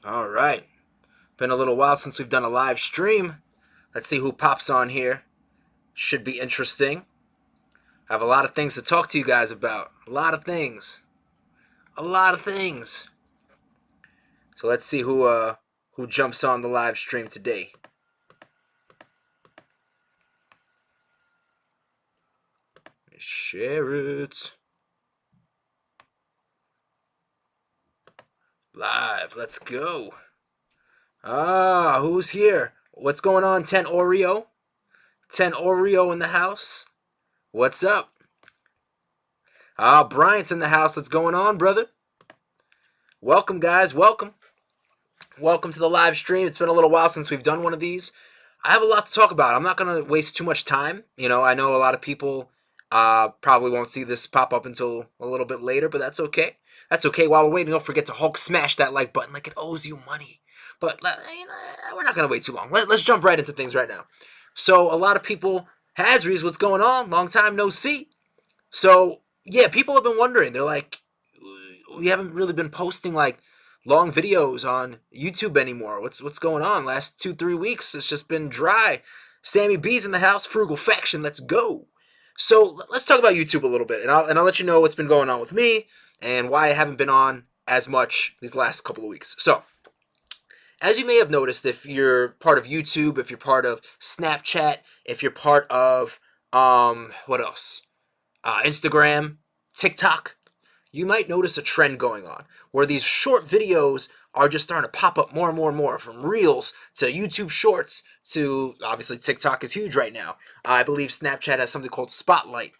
All right. Been a little while since we've done a live stream. Let's see who pops on here. Should be interesting. I have a lot of things to talk to you guys about. A lot of things. A lot of things. So let's see who jumps on the live stream today. Share it. Live. Let's go. Who's here? What's going on, 10 Oreo? 10 Oreo in the house. What's up? Bryant's in the house. What's going on, brother? Welcome, guys. Welcome. Welcome to the live stream. It's been a little while since we've done one of these. I have a lot to talk about. I'm not going to waste too much time. I know a lot of people probably won't see this pop up until a little bit later, but that's okay. That's okay. While we're waiting, don't forget to Hulk smash that like button like it owes you money. But we're not going to wait too long. Let's jump right into things right now. So a lot of people, Hazries, what's going on? Long time no see. So, yeah, people have been wondering. They're like, we haven't really been posting like long videos on YouTube anymore. What's going on? Last 2-3 weeks, it's just been dry. Sammy B's in the house. Frugal Faction, let's go. So let's talk about YouTube a little bit, and I'll let you know what's been going on with me and why I haven't been on as much these last couple of weeks. So, as you may have noticed, if you're part of YouTube, if you're part of Snapchat, if you're part of what else? Instagram, TikTok, you might notice a trend going on where these short videos are just starting to pop up more and more and more, from Reels to YouTube Shorts to, obviously, TikTok is huge right now. I believe Snapchat has something called Spotlight.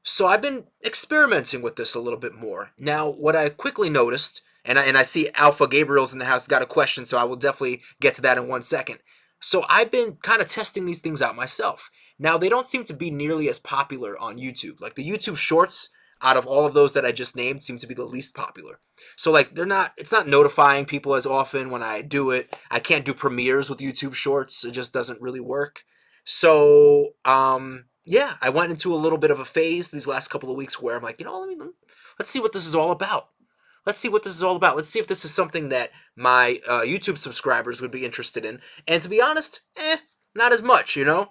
So I've been experimenting with this a little bit more. Now, what I quickly noticed, and I see Alpha Gabriel's in the house, got a question, so I will definitely get to that in 1 second. So I've been kind of testing these things out myself. Now, they don't seem to be nearly as popular on YouTube. Like the YouTube Shorts, out of all of those that I just named, seem to be the least popular. So like it's not notifying people as often when I do it. I can't do premieres with YouTube Shorts. It just doesn't really work. So yeah, I went into a little bit of a phase these last couple of weeks where I'm like, let's see what this is all about. Let's see what this is all about. Let's see if this is something that my YouTube subscribers would be interested in. And to be honest, not as much, And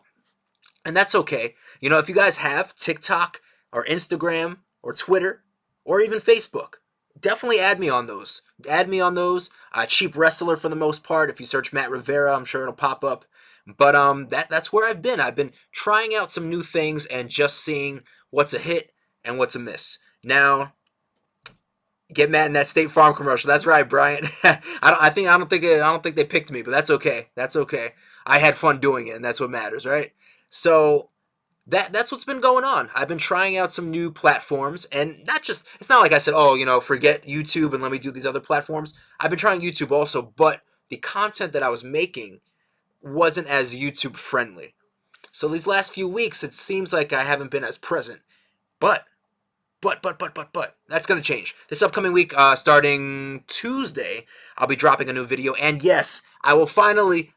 that's okay. If you guys have TikTok or Instagram or Twitter or even Facebook, definitely add me on those. Add me on those. Cheap Wrestler for the most part. If you search Matt Rivera, I'm sure it'll pop up. But that's where I've been. I've been trying out some new things and just seeing what's a hit and what's a miss. Now, get mad in that State Farm commercial. That's right, Brian. I don't think they picked me, but that's okay. That's okay. I had fun doing it, and that's what matters, right? So that's what's been going on. I've been trying out some new platforms, and it's not like I said, forget YouTube and let me do these other platforms. I've been trying YouTube also, but the content that I was making wasn't as YouTube friendly. So these last few weeks, it seems like I haven't been as present. But that's going to change. This upcoming week, starting Tuesday, I'll be dropping a new video. And yes, I will finally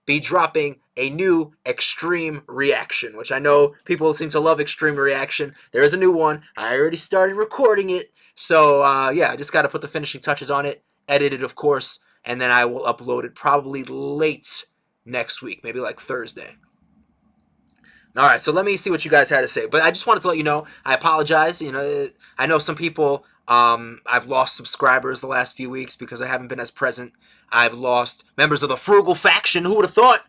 be dropping a new Extreme Reaction, which I know people seem to love Extreme Reaction. There is a new one. I already started recording it. So, yeah, I just got to put the finishing touches on it, edit it, of course, and then I will upload it probably late next week, maybe like Thursday. All right, so let me see what you guys had to say. But I just wanted to let you know, I apologize. I know some people, I've lost subscribers the last few weeks because I haven't been as present. I've lost members of the Frugal Faction. Who would have thought?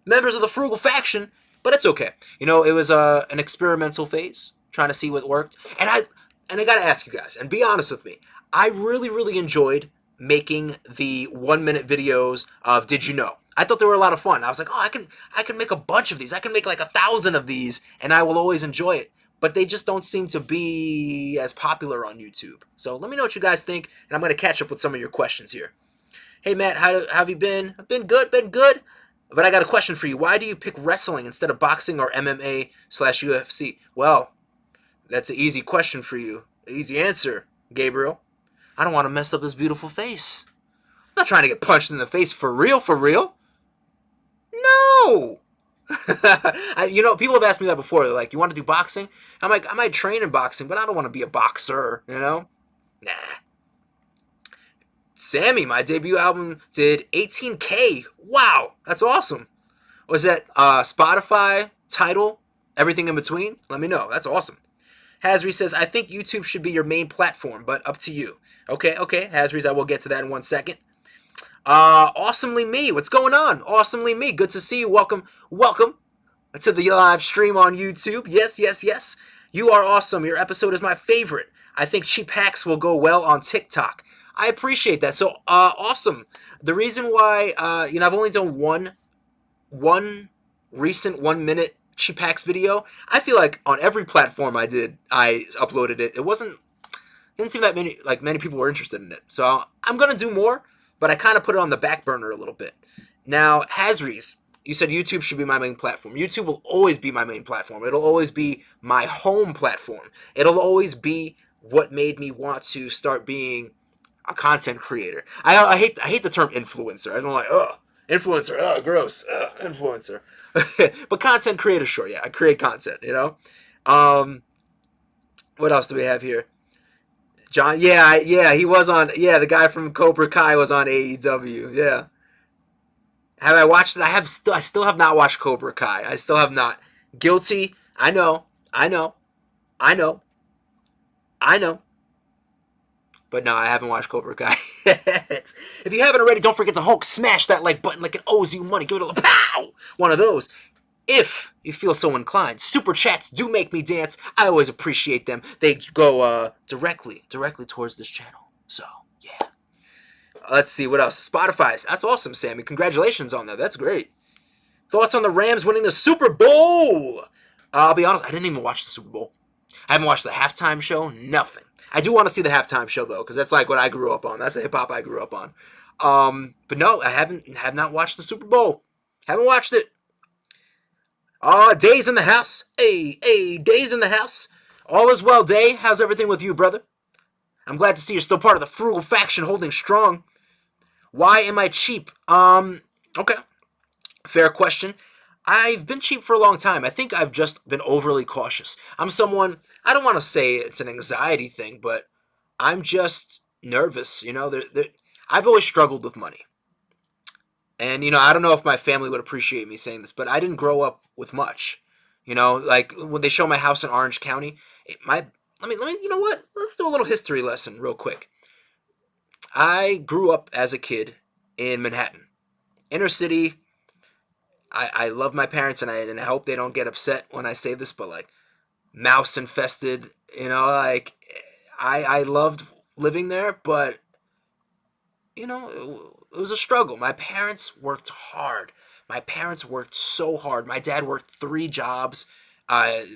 Members of the Frugal Faction. But it's okay. It was an experimental phase, trying to see what worked. And I got to ask you guys, and be honest with me, I really, really enjoyed making the 1-minute videos of Did You Know? I thought they were a lot of fun. I was like, I can make a bunch of these. I can make like 1,000 of these, and I will always enjoy it. But they just don't seem to be as popular on YouTube. So let me know what you guys think, and I'm going to catch up with some of your questions here. Hey, Matt, how have you been? I've been good, But I got a question for you. Why do you pick wrestling instead of boxing or MMA/UFC? Well, that's an easy question for you. Easy answer, Gabriel. I don't want to mess up this beautiful face. I'm not trying to get punched in the face for real, for real. No. People have asked me that before. They're like, you want to do boxing? I'm like, I might train in boxing, but I don't want to be a boxer, Nah. Sammy, my debut album did 18K. Wow, that's awesome. Was that Spotify, Tidal, everything in between? Let me know. That's awesome. Hazri says, I think YouTube should be your main platform, but up to you. Okay, Hazri's, I will get to that in 1 second. Awesomely Me, what's going on? Awesomely Me, good to see you. Welcome to the live stream on YouTube. Yes. You are awesome. Your episode is my favorite. I think cheap hacks will go well on TikTok. I appreciate that. So, awesome. The reason why, I've only done one recent 1 minute cheap hacks video. I feel like on every platform I uploaded it. Didn't seem that many people were interested in it. So I'm gonna do more, but I kind of put it on the back burner a little bit. Now, Hazries, you said YouTube should be my main platform. YouTube will always be my main platform. It'll always be my home platform. It'll always be what made me want to start being a content creator. I hate the term influencer. I don't like, influencer, gross, influencer. But content creator, sure, yeah, I create content, What else do we have here? John, yeah, he was on, the guy from Cobra Kai was on AEW, yeah. Have I watched it? I still have not watched Cobra Kai. I still have not. Guilty, I know. But no, I haven't watched Cobra Kai. If you haven't already, don't forget to Hulk smash that like button like it owes you money. Give it a pow! One of those. If you feel so inclined, super chats do make me dance. I always appreciate them. They go directly towards this channel. So, yeah. Let's see, what else? Spotify. That's awesome, Sammy. Congratulations on that. That's great. Thoughts on the Rams winning the Super Bowl? I'll be honest, I didn't even watch the Super Bowl. I haven't watched the halftime show. Nothing. I do want to see the halftime show, though, because that's like what I grew up on. That's the hip-hop I grew up on. But no, I have not watched the Super Bowl. Haven't watched it. Day's in the house. Hey, Day's in the house. All is well, Day. How's everything with you, brother? I'm glad to see you're still part of the frugal faction holding strong. Why am I cheap? Okay. Fair question. I've been cheap for a long time. I think I've just been overly cautious. I'm someone, I don't want to say it's an anxiety thing, but I'm just nervous, I've always struggled with money. And, I don't know if my family would appreciate me saying this, but I didn't grow up with much. Like when they show my house in Orange County, let me, you know what? Let's do a little history lesson real quick. I grew up as a kid in Manhattan, inner city. I love my parents, and I hope they don't get upset when I say this, but like mouse infested, I loved living there, but it was a struggle. My parents worked hard. My parents worked so hard. My dad worked 3 jobs,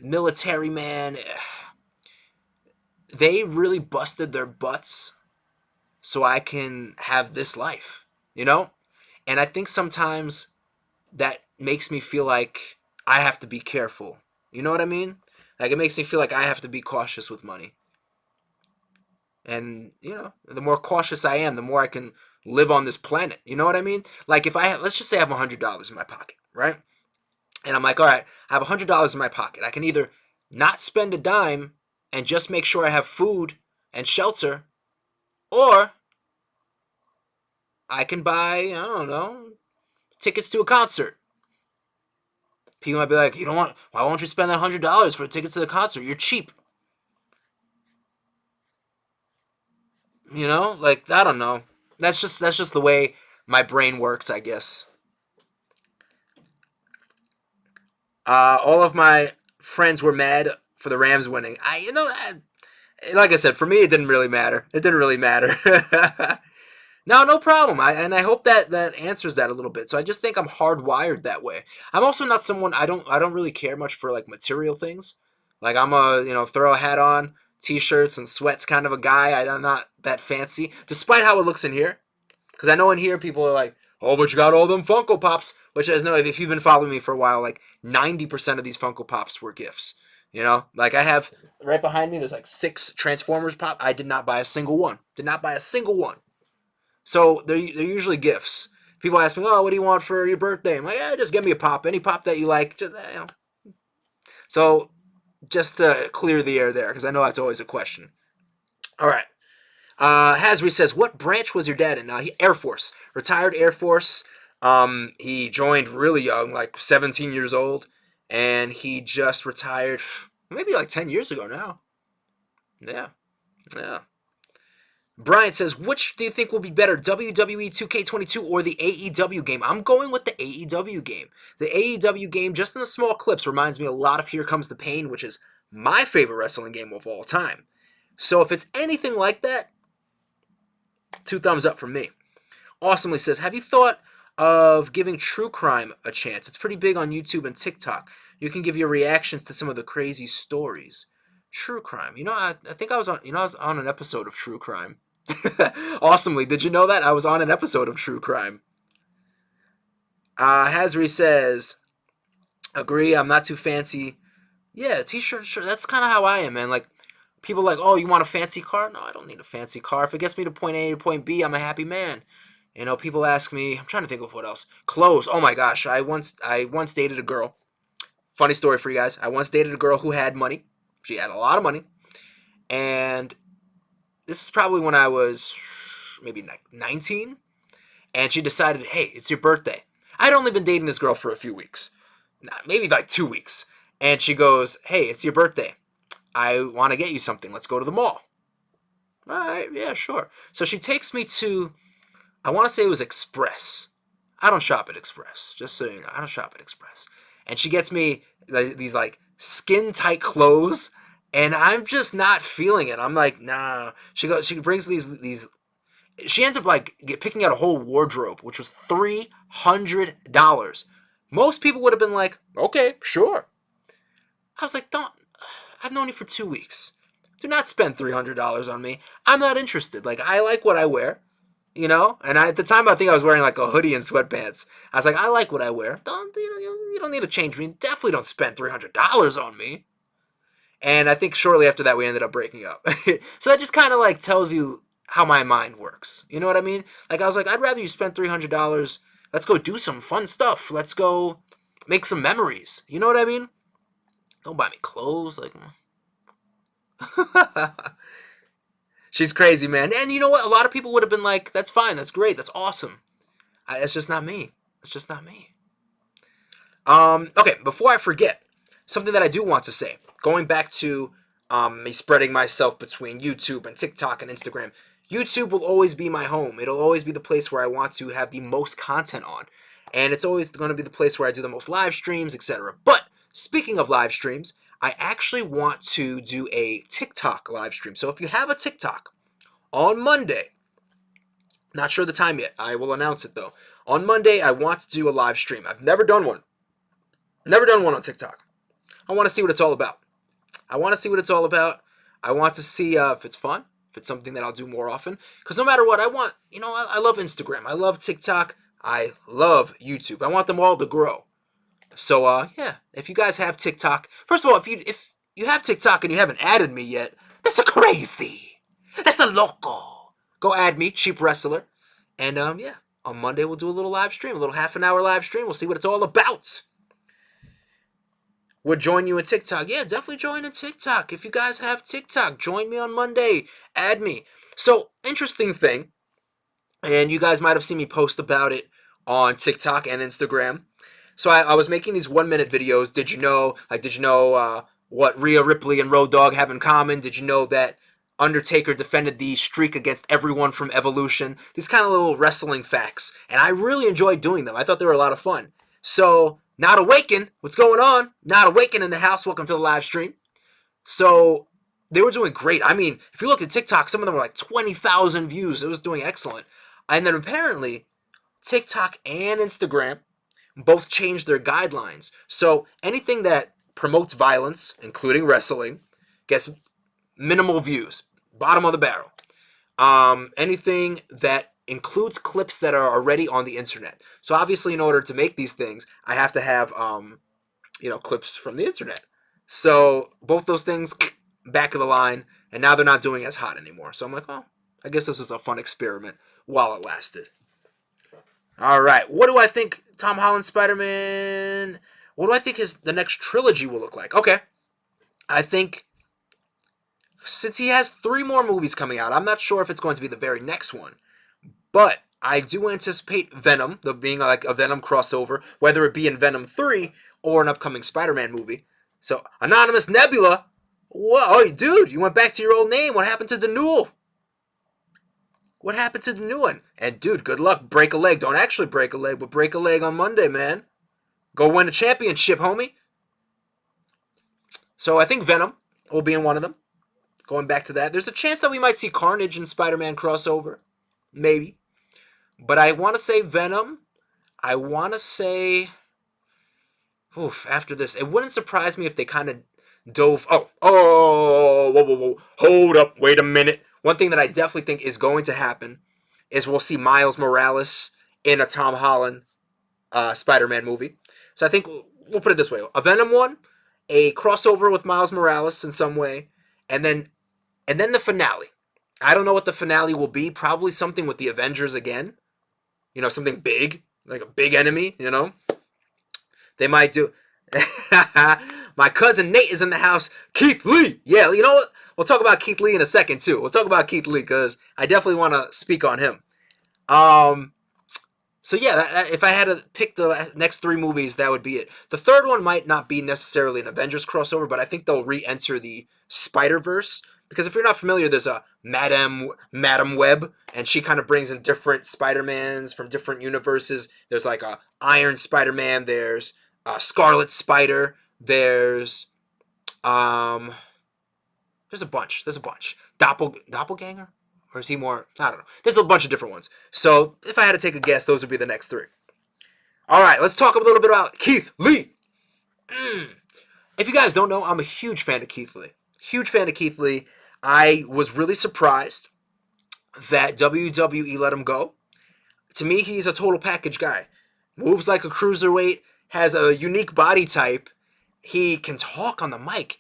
military man. They really busted their butts so I can have this life, And I think sometimes that makes me feel like I have to be careful. You know what I mean? Like, it makes me feel like I have to be cautious with money. And, the more cautious I am, the more I can live on this planet. You know what I mean? Like, let's just say I have $100 in my pocket, right? And I'm like, all right, I have $100 in my pocket. I can either not spend a dime and just make sure I have food and shelter, or I can buy, I don't know, tickets to a concert. People might be like, why won't you spend that $100 for tickets to the concert? You're cheap. Like, I don't know. That's just the way my brain works, I guess. All of my friends were mad for the Rams winning. Like I said, for me, it didn't really matter. No problem. I hope that answers that a little bit. So I just think I'm hardwired that way. I'm also not someone, I don't really care much for like material things. Like I'm a, throw a hat on, t-shirts and sweats kind of a guy. I'm not that fancy, despite how it looks in here. Because I know in here people are like, oh, but you got all them Funko Pops. Which I know if you've been following me for a while, like 90% of these Funko Pops were gifts. Like I have right behind me, there's like 6 Transformers Pop. I did not buy a single one. So they're usually gifts. People ask me, oh, what do you want for your birthday? I'm like, just give me a pop. Any pop that you like. So just to clear the air there, because I know that's always a question. All right. Hasri says, what branch was your dad in? Air Force. Retired Air Force. He joined really young, like 17 years old. And he just retired maybe like 10 years ago now. Yeah. Yeah. Brian says, which do you think will be better, WWE 2K22 or the AEW game? I'm going with the AEW game. The AEW game, just in the small clips, reminds me a lot of Here Comes the Pain, which is my favorite wrestling game of all time. So if it's anything like that, 2 thumbs up from me. Awesomely says, have you thought of giving true crime a chance? It's pretty big on YouTube and TikTok. You can give your reactions to some of the crazy stories. True crime. I think I was on an episode of True Crime. Awesomely. Did you know that? I was on an episode of True Crime. Hasri says, agree, I'm not too fancy. Yeah, t-shirt, sure. That's kind of how I am, man. Like, people are like, oh, you want a fancy car? No, I don't need a fancy car. If it gets me to point A to point B, I'm a happy man. People ask me, I'm trying to think of what else. Clothes. Oh my gosh, I once dated a girl. Funny story for you guys. I once dated a girl who had money. She had a lot of money. And this is probably when I was maybe 19. And she decided, hey, it's your birthday. I'd only been dating this girl for a few weeks. Maybe like 2 weeks. And she goes, hey, it's your birthday. I want to get you something. Let's go to the mall. All right, yeah, sure. So she takes me to, I want to say it was Express. I don't shop at Express. Just so you know, I don't shop at Express. And she gets me these like skin tight clothes, and I'm just not feeling it. I'm like, nah. She brings these. She ends up like picking out a whole wardrobe, which was $300. Most people would have been like, okay, sure. I was like, I've known you for 2 weeks. Do not spend $300 on me. I'm not interested. Like, I like what I wear. And at the time I think I was wearing like a hoodie and sweatpants. I was like, I like what I wear. You don't need to change me. Definitely don't spend $300 on me. And I think shortly after that we ended up breaking up. So that just kind of like tells you how my mind works. You know what I mean? Like, I was like, I'd rather you spend $300. Let's go do some fun stuff. Let's go make some memories. You know what I mean? Don't buy me clothes. Like, she's crazy, man. And you know what? A lot of people would have been like, that's fine. That's great. That's awesome. It's just not me. It's just not me. Okay, before I forget, something that I do want to say. Going back to me spreading myself between YouTube and TikTok and Instagram. YouTube will always be my home. It'll always be the place where I want to have the most content on. And it's always going to be the place where I do the most live streams, etc. But speaking of live streams, I actually want to do a TikTok live stream. So if you have a TikTok, on Monday, not sure the time yet, I will announce it though. On Monday, I want to do a live stream. I've never done one. Never done one on TikTok. I want to see what it's all about. I want to see if it's fun, if it's something that I'll do more often. Because no matter what, I love Instagram. I love TikTok. I love YouTube. I want them all to grow. So, yeah, if you guys have TikTok, first of all, if you have TikTok and you haven't added me yet, that's a crazy. That's a loco. Go add me, Cheap Wrestler. And, yeah, on Monday we'll do a little live stream, a little half-an-hour live stream. We'll see what it's all about. Would join you in TikTok. Yeah, definitely join in TikTok. If you guys have TikTok, join me on Monday. Add me. So, interesting thing, and you guys might have seen me post about it on TikTok and Instagram. So I was making these 1-minute videos. Did you know what Rhea Ripley and Road Dogg have in common? Did you know that Undertaker defended the streak against everyone from Evolution? These kind of little wrestling facts. And I really enjoyed doing them. I thought they were a lot of fun. So, Not Awaken, what's going on? Not Awaken in the house. Welcome to the live stream. So, they were doing great. I mean, if you look at TikTok, some of them were like 20,000 views. It was doing excellent. And then apparently, TikTok and Instagram both changed their guidelines. So anything that promotes violence, including wrestling, gets minimal views. Bottom of the barrel. Anything that includes clips that are already on the internet. So obviously, in order to make these things, I have to have clips from the internet. So both those things, back of the line, and now they're not doing as hot anymore. So I'm like, oh, I guess this was a fun experiment while it lasted. All right, what do I think Tom Holland Spider-Man, what do I think the next trilogy will look like? Okay, I think since he has 3 more movies coming out, I'm not sure if it's going to be the very next one, but I do anticipate Venom, the being like a Venom crossover, whether it be in Venom 3 or an upcoming Spider-Man movie. So, Anonymous Nebula, whoa, oh, dude, you went back to your old name. What happened to Denul? What happened to the new one? And dude, good luck. Break a leg. Don't actually break a leg, but break a leg on Monday, man. Go win a championship, homie. So I think Venom will be in one of them. Going back to that, there's a chance that we might see Carnage and Spider-Man crossover. Maybe. But I want to say Venom. I want to say... Oof, after this, it wouldn't surprise me if they kind of dove... Whoa. Hold up, wait a minute. One thing that I definitely think is going to happen is we'll see Miles Morales in a Tom Holland Spider-Man movie. So I think we'll put it this way. A Venom one, a crossover with Miles Morales in some way, and then the finale. I don't know what the finale will be. Probably something with the Avengers again. You know, something big, like a big enemy, you know. They might do... My cousin Nate is in the house. Keith Lee. Yeah, you know what? We'll talk about Keith Lee in a second, too. We'll talk about Keith Lee because I definitely want to speak on him. So, yeah, if I had to pick the next 3 movies, that would be it. The third one might not be necessarily an Avengers crossover, but I think they'll re-enter the Spider-Verse. Because if you're not familiar, there's a Madam Web, and she kind of brings in different Spider-Mans from different universes. There's like a Iron Spider-Man, there's Scarlet Spider, there's a bunch. Doppelganger? Or is he more... I don't know. There's a bunch of different ones. So, if I had to take a guess, those would be the next 3. Alright, let's talk a little bit about Keith Lee. If you guys don't know, I'm a huge fan of Keith Lee. Huge fan of Keith Lee. I was really surprised that WWE let him go. To me, he's a total package guy. Moves like a cruiserweight, has a unique body type. He can talk on the mic.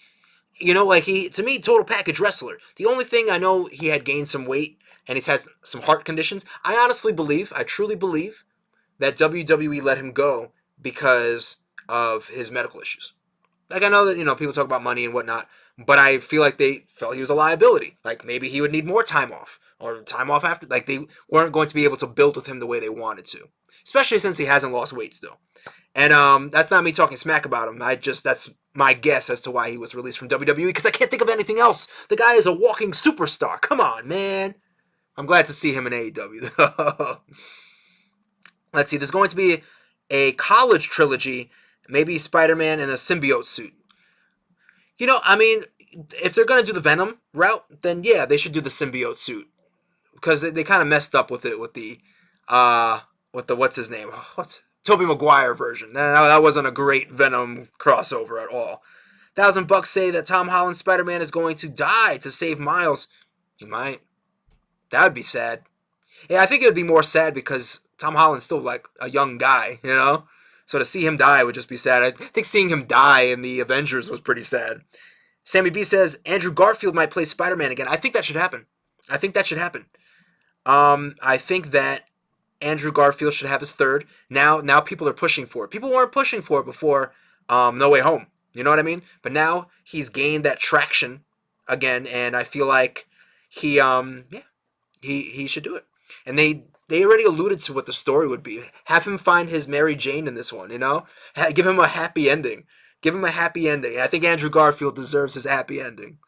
You know, like to me, total package wrestler. The only thing I know, he had gained some weight and he's had some heart conditions. I truly believe that WWE let him go because of his medical issues. Like, I know that, you know, people talk about money and whatnot, but I feel like they felt he was a liability. Like, maybe he would need more time off or time off after. Like, they weren't going to be able to build with him the way they wanted to, especially since he hasn't lost weight still. And that's not me talking smack about him. That's my guess as to why he was released from WWE, because I can't think of anything else. The guy is a walking superstar. Come on, man. I'm glad to see him in AEW, though. Let's see. There's going to be a college trilogy, maybe Spider-Man in a symbiote suit. You know, I mean, if they're going to do the Venom route, then yeah, they should do the symbiote suit. Because they kind of messed up with it with the what's his name? Tobey Maguire version. That wasn't a great Venom crossover at all. $1,000 say that Tom Holland's Spider-Man is going to die to save Miles. He might. That would be sad. Yeah, I think it would be more sad because Tom Holland's still like a young guy, you know? So to see him die would just be sad. I think seeing him die in the Avengers was pretty sad. Sammy B says Andrew Garfield might play Spider-Man again. I think that should happen. I think that Andrew Garfield should have his third. Now people are pushing for it. People weren't pushing for it before No Way Home. You know what I mean? But now he's gained that traction again, and I feel like he should do it. And they already alluded to what the story would be. Have him find his Mary Jane in this one, you know? Give him a happy ending. I think Andrew Garfield deserves his happy ending.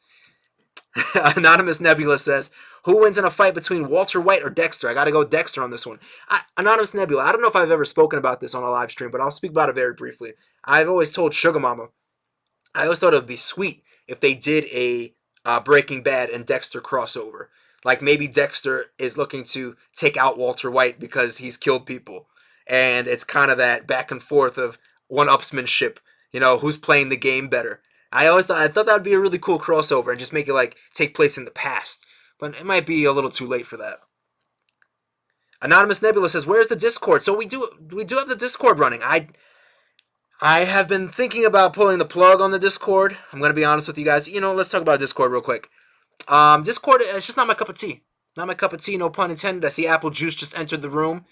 Anonymous Nebula says, who wins in a fight between Walter White or Dexter? I gotta go Dexter on this one. Anonymous Nebula, I don't know if I've ever spoken about this on a live stream, but I'll speak about it very briefly. I've always told Sugar Mama, I always thought it would be sweet if they did a Breaking Bad and Dexter crossover. Like maybe Dexter is looking to take out Walter White because he's killed people. And it's kind of that back and forth of one-upsmanship, you know, who's playing the game better. I thought that would be a really cool crossover and just make it like take place in the past. But it might be a little too late for that. Anonymous Nebula says, where's the Discord? So we do have the Discord running. I have been thinking about pulling the plug on the Discord. I'm going to be honest with you guys. You know, let's talk about Discord real quick. Discord, it's just not my cup of tea. Not my cup of tea, no pun intended. I see Apple Juice just entered the room.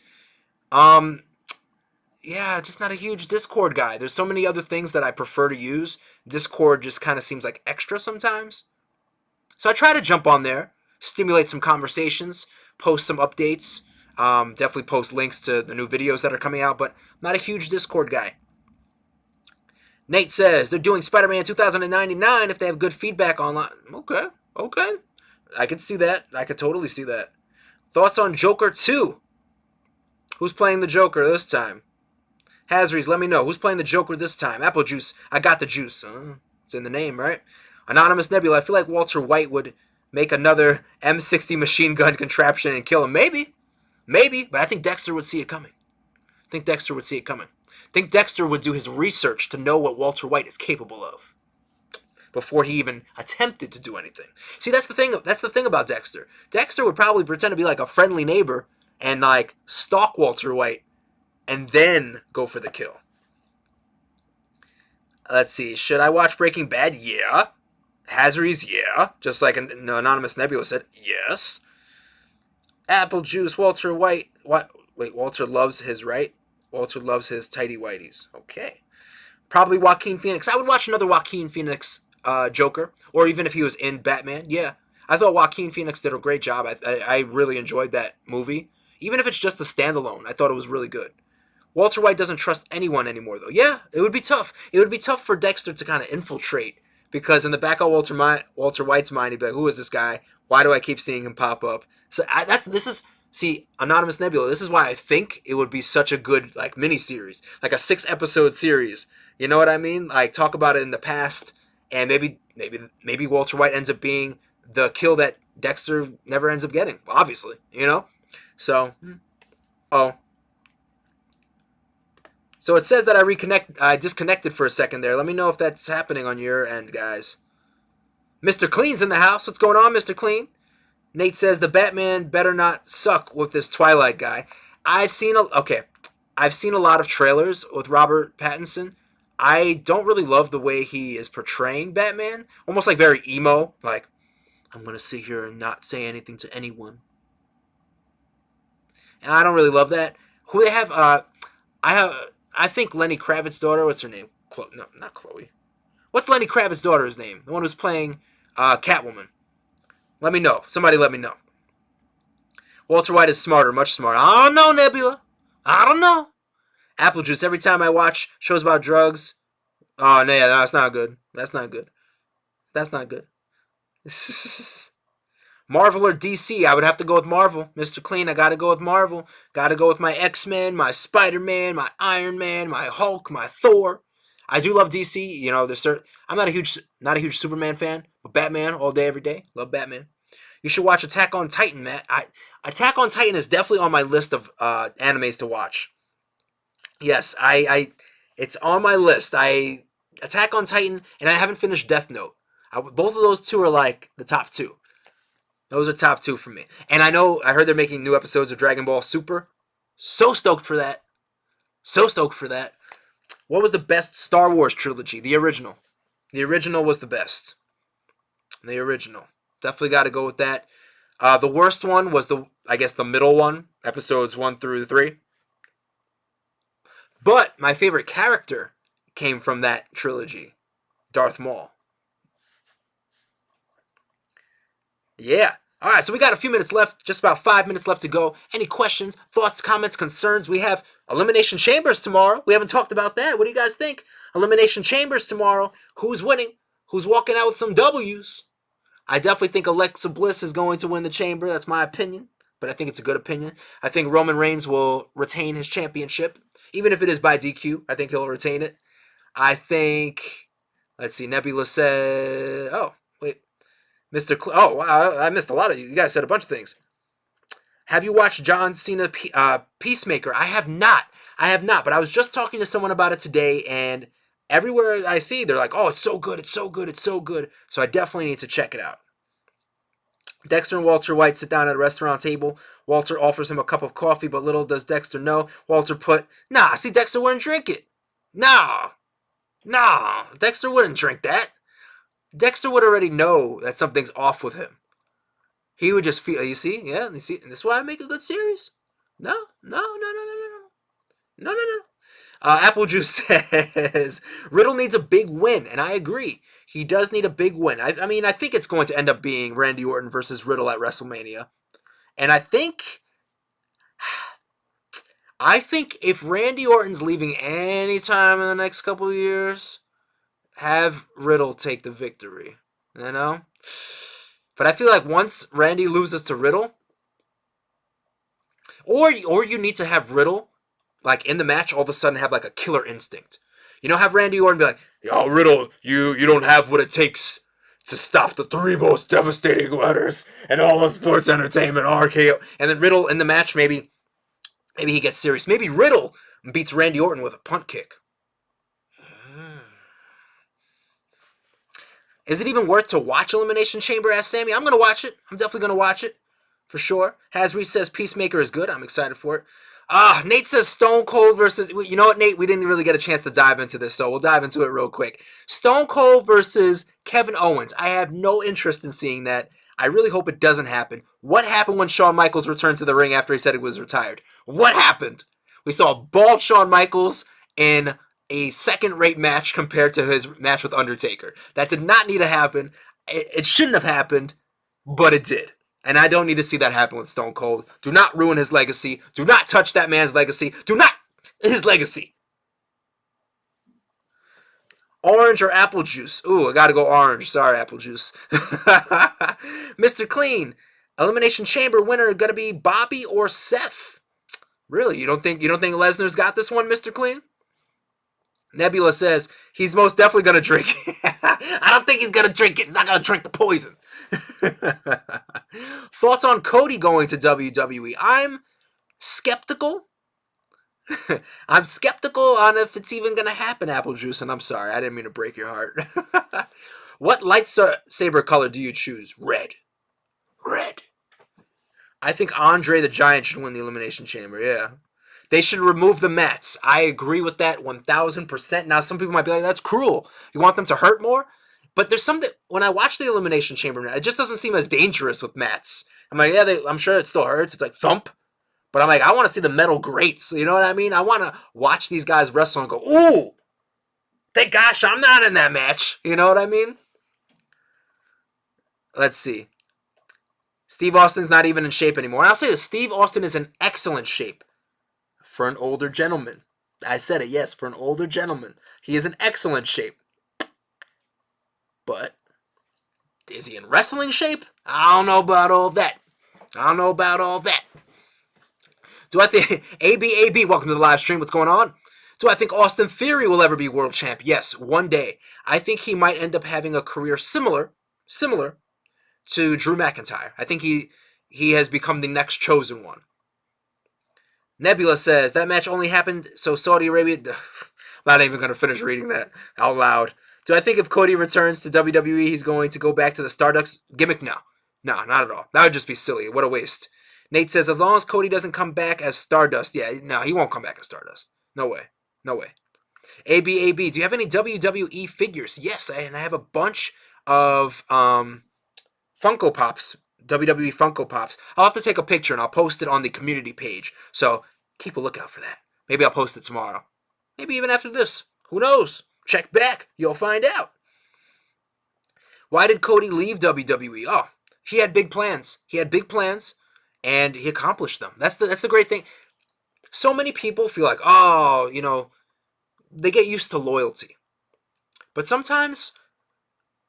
Yeah, just not a huge Discord guy. There's so many other things that I prefer to use. Discord just kind of seems like extra sometimes. So I try to jump on there, stimulate some conversations, post some updates, definitely post links to the new videos that are coming out, but I'm not a huge Discord guy. Nate says they're doing Spider-Man 2099 if they have good feedback online. Okay. I could see that. I could totally see that. Thoughts on Joker 2? Who's playing the Joker this time? Hazries, let me know. Who's playing the Joker this time? Apple Juice. I got the juice. It's in the name, right? Anonymous Nebula. I feel like Walter White would make another M60 machine gun contraption and kill him. Maybe. But I think Dexter would see it coming. I think Dexter would do his research to know what Walter White is capable of before he even attempted to do anything. See, that's the thing. That's the thing about Dexter. Dexter would probably pretend to be like a friendly neighbor and like stalk Walter White and then go for the kill. Let's see. Should I watch Breaking Bad? Yeah. Hazries? Yeah. Just like an Anonymous Nebula said, yes. Apple Juice, Walter White. What? Wait, Walter loves his right? Walter loves his tighty whities. Okay. Probably Joaquin Phoenix. I would watch another Joaquin Phoenix Joker, or even if he was in Batman. Yeah. I thought Joaquin Phoenix did a great job. I really enjoyed that movie. Even if it's just a standalone, I thought it was really good. Walter White doesn't trust anyone anymore, though. Yeah, it would be tough. It would be tough for Dexter to kind of infiltrate, because in the back of Walter White's mind, he'd be like, who is this guy? Why do I keep seeing him pop up? So see, Anonymous Nebula, this is why I think it would be such a good like mini-series, like a 6-episode series. You know what I mean? Like, talk about it in the past, and maybe Walter White ends up being the kill that Dexter never ends up getting, obviously, you know? So, So it says that I disconnected for a second there. Let me know if that's happening on your end, guys. Mr. Clean's in the house. What's going on, Mr. Clean? Nate says the Batman better not suck with this Twilight guy. I've seen a lot of trailers with Robert Pattinson. I don't really love the way he is portraying Batman. Almost like very emo. Like, I'm going to sit here and not say anything to anyone. And I don't really love that. Who they have, I think Lenny Kravitz's daughter, what's her name? No, not Chloe. What's Lenny Kravitz's daughter's name? The one who's playing Catwoman. Let me know. Somebody let me know. Walter White is smarter, much smarter. I don't know, Nebula. I don't know. Apple Juice, every time I watch shows about drugs. Oh, no, that's not good. That's not good. Marvel or DC? I would have to go with Marvel. Mr. Clean, I gotta go with Marvel. Gotta go with my X-Men, my Spider-Man, my Iron Man, my Hulk, my Thor. I do love DC. You know, I'm not a huge Superman fan, but Batman all day, every day. Love Batman. You should watch Attack on Titan, Matt. Attack on Titan is definitely on my list of animes to watch. Yes, it's on my list. Attack on Titan, and I haven't finished Death Note. Both of those two are like the top two. Those are top two for me. And I heard they're making new episodes of Dragon Ball Super. So stoked for that. What was the best Star Wars trilogy? The original. The original was the best. The original. Definitely got to go with that. The worst one was the middle one, episodes 1 through 3. But my favorite character came from that trilogy, Darth Maul. Yeah. All right, so we got a few minutes left, just about 5 minutes left to go. Any questions, thoughts, comments, concerns? We have Elimination Chambers tomorrow. We haven't talked about that. What do you guys think? Elimination Chambers tomorrow. Who's winning? Who's walking out with some W's? I definitely think Alexa Bliss is going to win the Chamber. That's my opinion, but I think it's a good opinion. I think Roman Reigns will retain his championship, even if it is by DQ. I think he'll retain it. I think, let's see, Nebula said, wow, I missed a lot of you. You guys said a bunch of things. Have you watched John Cena Peacemaker? I have not, but I was just talking to someone about it today, and everywhere I see, they're like, oh, it's so good. So I definitely need to check it out. Dexter and Walter White sit down at a restaurant table. Walter offers him a cup of coffee, but little does Dexter know. Walter Dexter wouldn't drink it. Nah, Dexter wouldn't drink that. Dexter would already know that something's off with him. He would just feel, and this is why I make a good series. No. Apple Juice says, Riddle needs a big win, and I agree. He does need a big win. I mean, I think it's going to end up being Randy Orton versus Riddle at WrestleMania. And I think if Randy Orton's leaving anytime in the next couple of years, have Riddle take the victory. You know? But I feel like once Randy loses to Riddle, or you need to have Riddle, like in the match, all of a sudden have like a killer instinct. You know, have Randy Orton be like, "Yo, Riddle, you don't have what it takes to stop the three most devastating letters in all of sports entertainment, RKO." And then Riddle in the match, maybe he gets serious. Maybe Riddle beats Randy Orton with a punt kick. Is it even worth to watch Elimination Chamber? Asked Sammy. I'm going to watch it. I'm definitely going to watch it. For sure. Hasri says Peacemaker is good. I'm excited for it. Nate says Stone Cold versus... You know what, Nate? We didn't really get a chance to dive into this, so we'll dive into it real quick. Stone Cold versus Kevin Owens. I have no interest in seeing that. I really hope it doesn't happen. What happened when Shawn Michaels returned to the ring after he said he was retired? What happened? We saw bald Shawn Michaels in a second-rate match compared to his match with Undertaker. That did not need to happen. It shouldn't have happened, but it did. And I don't need to see that happen with Stone Cold. Do not ruin his legacy. Do not touch that man's legacy. Do not his legacy. Orange or apple juice? Ooh, I gotta go orange. Sorry, apple juice. Mr. Clean. Elimination Chamber winner gonna be Bobby or Seth? Really? You don't think Lesnar's got this one, Mr. Clean? Nebula says he's most definitely gonna drink. I don't think he's gonna drink it. He's not gonna drink the poison. Thoughts on Cody going to WWE? I'm skeptical. I'm skeptical on if it's even going to happen, Apple Juice, and I'm sorry. I didn't mean to break your heart. What lightsaber color do you choose? Red. Red. I think Andre the Giant should win the Elimination Chamber, yeah. They should remove the mats. I agree with that 1,000%. Now, some people might be like, that's cruel. You want them to hurt more? But there's something, when I watch the Elimination Chamber, it just doesn't seem as dangerous with mats. I'm like, yeah, I'm sure it still hurts. It's like thump. But I'm like, I want to see the metal grates. You know what I mean? I want to watch these guys wrestle and go, ooh, thank gosh I'm not in that match. You know what I mean? Let's see. Steve Austin's not even in shape anymore. And I'll say this, Steve Austin is in excellent shape for an older gentleman. I said it, yes, for an older gentleman. He is in excellent shape. But is he in wrestling shape? I don't know about all that. Do I think... AB, welcome to the live stream. What's going on? Do I think Austin Theory will ever be world champ? Yes, one day. I think he might end up having a career similar to Drew McIntyre. I think he has become the next chosen one. Nebula says, that match only happened so Saudi Arabia... I'm not even going to finish reading that out loud. Do I think if Cody returns to WWE, he's going to go back to the Stardust gimmick? No, not at all. That would just be silly. What a waste. Nate says, as long as Cody doesn't come back as Stardust, yeah, no, he won't come back as Stardust. No way. AB, do you have any WWE figures? Yes, and I have a bunch of Funko Pops, WWE Funko Pops. I'll have to take a picture and I'll post it on the community page. So keep a lookout for that. Maybe I'll post it tomorrow. Maybe even after this. Who knows? Check back. You'll find out. Why did Cody leave WWE? Oh, he had big plans. And he accomplished them. That's the great thing. So many people feel like, oh, they get used to loyalty. But sometimes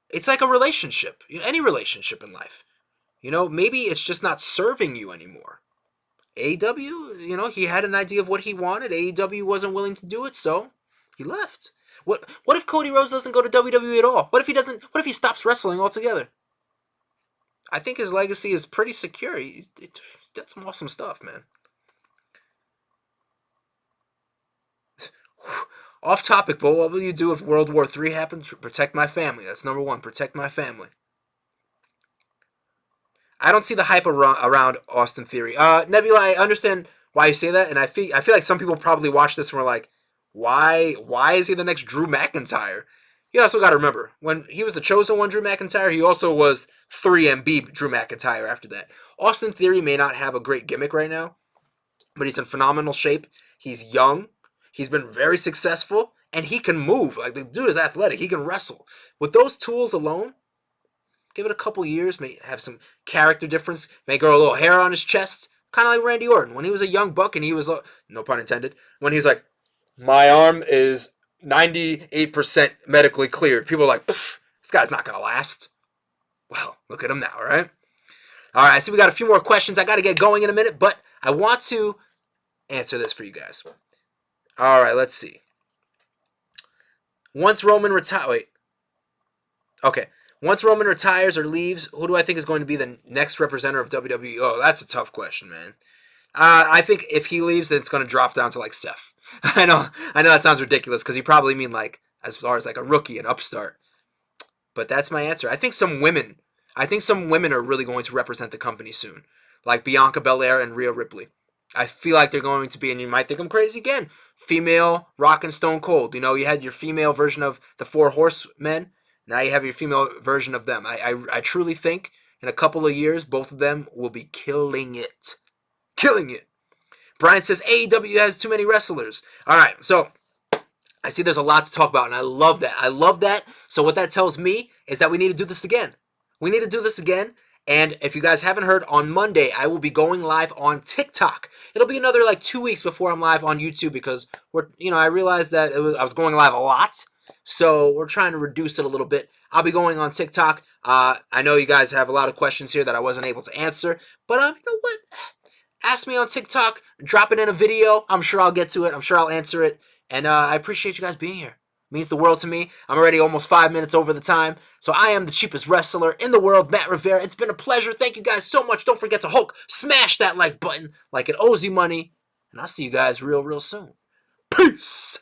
it's like a relationship. Any relationship in life. Maybe it's just not serving you anymore. AEW, he had an idea of what he wanted. AEW wasn't willing to do it, so he left. What if Cody Rhodes doesn't go to WWE at all? What if he stops wrestling altogether? I think his legacy is pretty secure. He's did some awesome stuff, man. Off topic, but what will you do if World War III happens? Protect my family. That's number one. Protect my family. I don't see the hype around Austin Theory. Nebula, I understand why you say that, and I feel like some people probably watch this and were like, why is he the next Drew McIntyre? You also got to remember, when he was the chosen one, Drew McIntyre, he also was 3MB Drew McIntyre after that. Austin Theory may not have a great gimmick right now, but he's in phenomenal shape. He's young. He's been very successful, and he can move. Like, the dude is athletic. He can wrestle. With those tools alone, give it a couple years, may have some character difference, may grow a little hair on his chest, kind of like Randy Orton. When he was a young buck and he was, no pun intended, when he was like, my arm is 98% medically cleared. People are like, this guy's not going to last. Well, look at him now, right? All right, I see we got a few more questions. I got to get going in a minute, but I want to answer this for you guys. All right, let's see. Once Roman retires or leaves, who do I think is going to be the next representative of WWE? Oh, that's a tough question, man. I think if he leaves, then it's going to drop down to like Seth. I know that sounds ridiculous because you probably mean like as far as like a rookie, an upstart. But that's my answer. I think some women are really going to represent the company soon, like Bianca Belair and Rhea Ripley. I feel like they're going to be, and you might think I'm crazy again, female Rock and Stone Cold. You know, you had your female version of the Four Horsemen. Now you have your female version of them. I truly think in a couple of years, both of them will be killing it. Killing it. Brian says AEW has too many wrestlers. All right, so I see there's a lot to talk about, and I love that. So what that tells me is that we need to do this again. And if you guys haven't heard, on Monday, I will be going live on TikTok. It'll be another like 2 weeks before I'm live on YouTube because I realized that I was going live a lot. So we're trying to reduce it a little bit. I'll be going on TikTok. I know you guys have a lot of questions here that I wasn't able to answer. But you know what? Ask me on TikTok. Drop it in a video. I'm sure I'll get to it. I'm sure I'll answer it. And I appreciate you guys being here. It means the world to me. I'm already almost 5 minutes over the time. So I am the cheapest wrestler in the world, Matt Rivera. It's been a pleasure. Thank you guys so much. Don't forget to Hulk smash that like button like it owes you money. And I'll see you guys real soon. Peace.